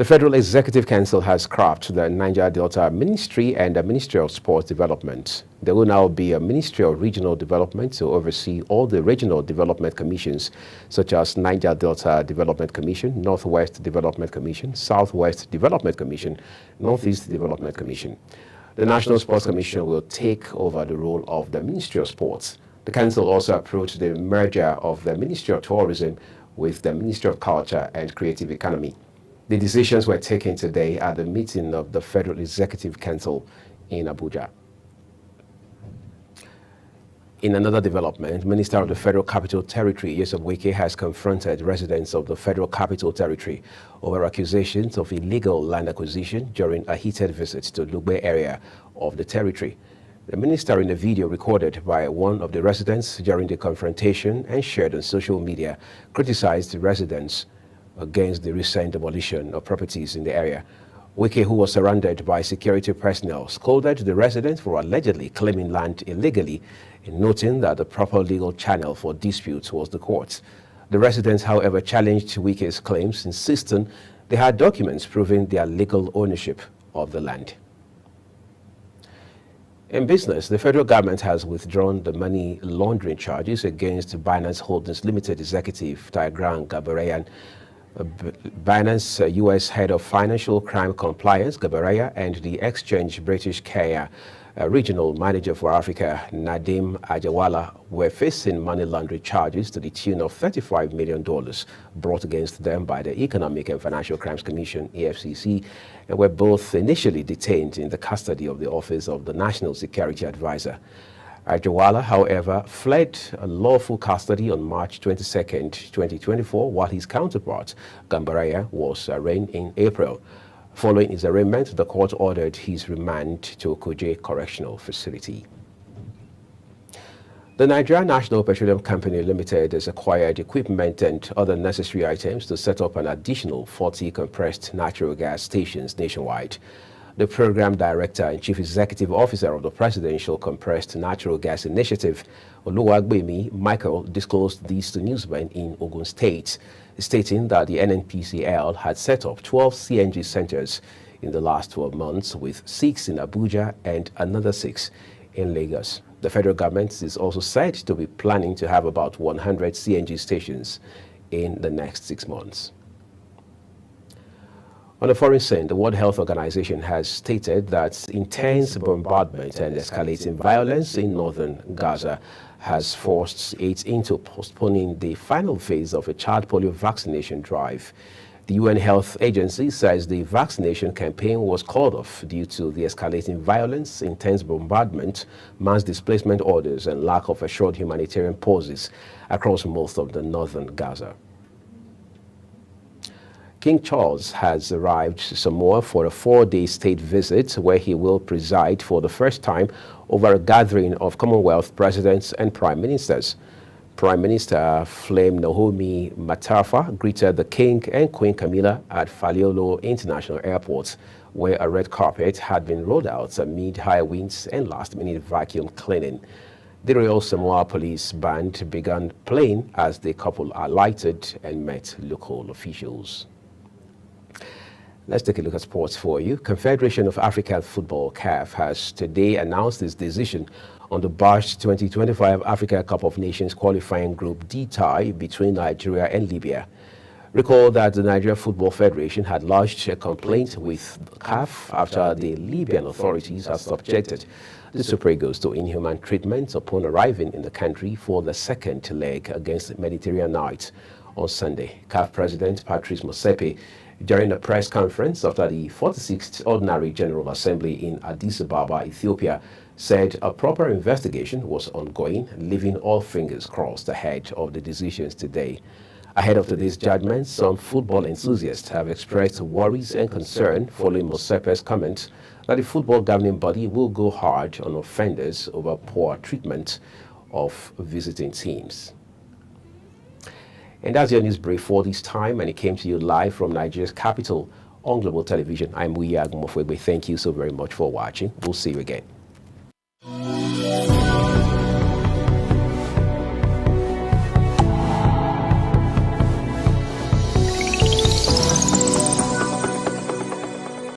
The Federal Executive Council has scrapped the Niger Delta Ministry and the Ministry of Sports Development. There will now be a Ministry of Regional Development to oversee all the regional development commissions, such as Niger Delta Development Commission, Northwest Development Commission, Southwest Development Commission, Northeast Development Commission. The National Sports Commission will take over the role of the Ministry of Sports. The Council also approved the merger of the Ministry of Tourism with the Ministry of Culture and Creative Economy. The decisions were taken today at the meeting of the Federal Executive Council in Abuja. In another development, Minister of the Federal Capital Territory, Nyesom Wike, has confronted residents of the Federal Capital Territory over accusations of illegal land acquisition during a heated visit to Lugbe area of the territory. The minister, in a video recorded by one of the residents during the confrontation and shared on social media, criticized the residents against the recent demolition of properties in the area. Wike, who was surrounded by security personnel, scolded the residents for allegedly claiming land illegally, noting that the proper legal channel for disputes was the courts. The residents, however, challenged Wike's claims, insisting they had documents proving their legal ownership of the land. In business, the federal government has withdrawn the money laundering charges against Binance Holdings Limited executive Tigran Gabaryan. Binance U.S. Head of Financial Crime Compliance, Gabaraya, and the Exchange British Kenya Regional Manager for Africa, Nadim Ajawala, were facing money laundering charges to the tune of $35 million brought against them by the Economic and Financial Crimes Commission, EFCC, and were both initially detained in the custody of the Office of the National Security Advisor. Ajawala, however, fled lawful custody on March 22, 2024, while his counterpart, Gambaraya, was arraigned in April. Following his arraignment, the court ordered his remand to Kuje Correctional Facility. The Nigeria National Petroleum Company Limited has acquired equipment and other necessary items to set up an additional 40 compressed natural gas stations nationwide. The Program Director and Chief Executive Officer of the Presidential Compressed Natural Gas Initiative, Oluwagbemi Michael, disclosed this to newsmen in Ogun State, stating that the NNPCL had set up 12 CNG centers in the last 12 months, with 6 in Abuja and another 6 in Lagos. The federal government is also said to be planning to have about 100 CNG stations in the next 6 months. On the foreign scene, the World Health Organization has stated that intense bombardment and escalating violence in northern Gaza has forced it into postponing the final phase of a child polio vaccination drive. The UN Health Agency says the vaccination campaign was called off due to the escalating violence, intense bombardment, mass displacement orders, and lack of assured humanitarian pauses across most of the northern Gaza. King Charles has arrived to Samoa for a 4-day state visit where he will preside for the first time over a gathering of Commonwealth presidents and prime ministers. Prime Minister Flame Naomi Matafa greeted the King and Queen Camilla at Faliolo International Airport, where a red carpet had been rolled out amid high winds and last-minute vacuum cleaning. The Royal Samoa Police Band began playing as the couple alighted and met local officials. Let's take a look at sports for you. Confederation of African Football, CAF, has today announced its decision on the Bash 2025 Africa Cup of Nations qualifying Group D tie between Nigeria and Libya. Recall that the Nigeria Football Federation had lodged a complaint with CAF after the Libyan authorities had subjected the Super Eagles to inhuman treatment upon arriving in the country for the second leg against Mediterranean Knights on Sunday. CAF President Patrice Motsepe, during a press conference after the 46th Ordinary General Assembly in Addis Ababa, Ethiopia, said a proper investigation was ongoing, leaving all fingers crossed ahead of the decisions today. Ahead of today's judgment, some football enthusiasts have expressed worries and concern following Motsepe's comments that the football governing body will go hard on offenders over poor treatment of visiting teams. And that's your news brief for this time, and it came to you live from Nigeria's capital on Global Television. I'm Wiyag Mofwegbe. Thank you so very much for watching. We'll see you again.